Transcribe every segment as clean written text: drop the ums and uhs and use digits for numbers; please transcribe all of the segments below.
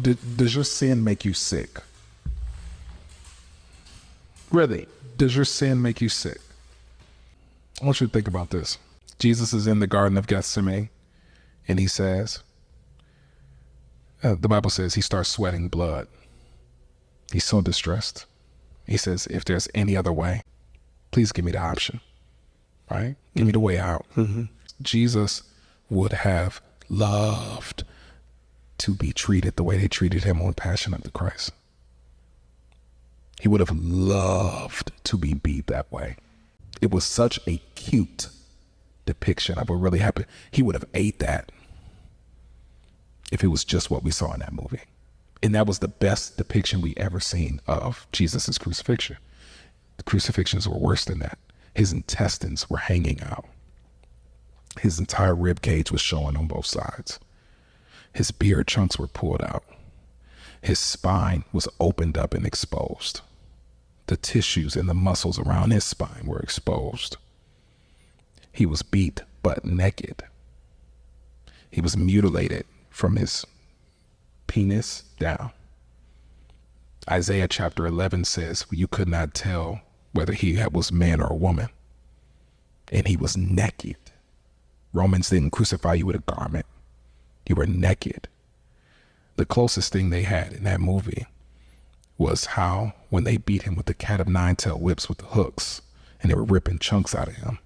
does your sin make you sick? Really, does your sin make you sick? I want you to think about this. Jesus is in the Garden of Gethsemane, and he says, the Bible says he starts sweating blood. He's so distressed. He says, if there's any other way, please give me the option, right? Give me the way out. Mm-hmm. Jesus would have loved to be treated the way they treated him on Passion of the Christ. He would have loved to be beat that way. It was such a cute depiction of what really happened. He would have ate that if it was just what we saw in that movie. And that was the best depiction we ever seen of Jesus's crucifixion. The crucifixions were worse than that. His intestines were hanging out. His entire rib cage was showing on both sides. His beard chunks were pulled out. His spine was opened up and exposed. The tissues and the muscles around his spine were exposed. He was beat butt naked. He was mutilated from his penis down. Isaiah chapter 11 says, you could not tell whether he was man or a woman. And he was naked. Romans didn't crucify you with a garment. You were naked. The closest thing they had in that movie was how when they beat him with the cat of nine tail whips with the hooks and they were ripping chunks out of him.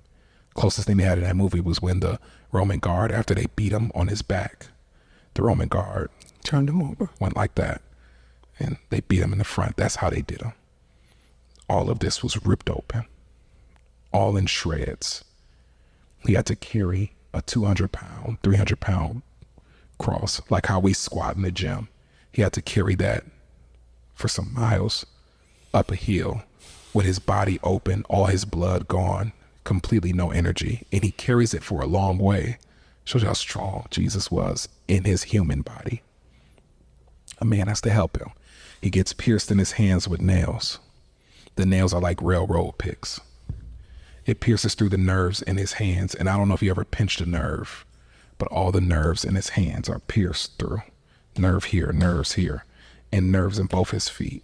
Closest thing they had in that movie was when the Roman guard, after they beat him on his back, the Roman guard turned him over, went like that, and they beat him in the front. That's how they did him. All of this was ripped open, all in shreds. He had to carry a 200-pound, 300-pound cross, like how we squat in the gym. He had to carry that for some miles up a hill with his body open, all his blood gone, completely no energy, and he carries it for a long way. Shows you how strong Jesus was in his human body. A man has to help him. He gets pierced in his hands with nails. The nails are like railroad picks. It pierces through the nerves in his hands, and I don't know if you ever pinched a nerve, but all the nerves in his hands are pierced through. Nerve here, nerves here, and nerves in both his feet.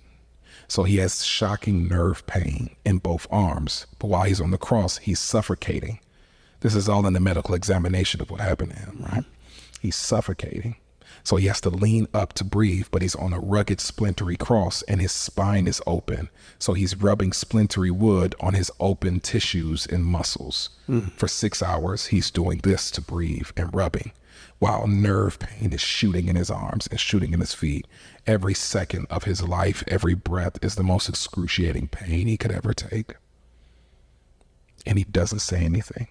So he has shocking nerve pain in both arms, but while he's on the cross, he's suffocating. This is all in the medical examination of what happened to him, right? He's suffocating. So he has to lean up to breathe, but he's on a rugged, splintery cross and his spine is open. So he's rubbing splintery wood on his open tissues and muscles. For 6 hours, he's doing this to breathe and rubbing, while nerve pain is shooting in his arms and shooting in his feet. Every second of his life, every breath is the most excruciating pain he could ever take. And he doesn't say anything.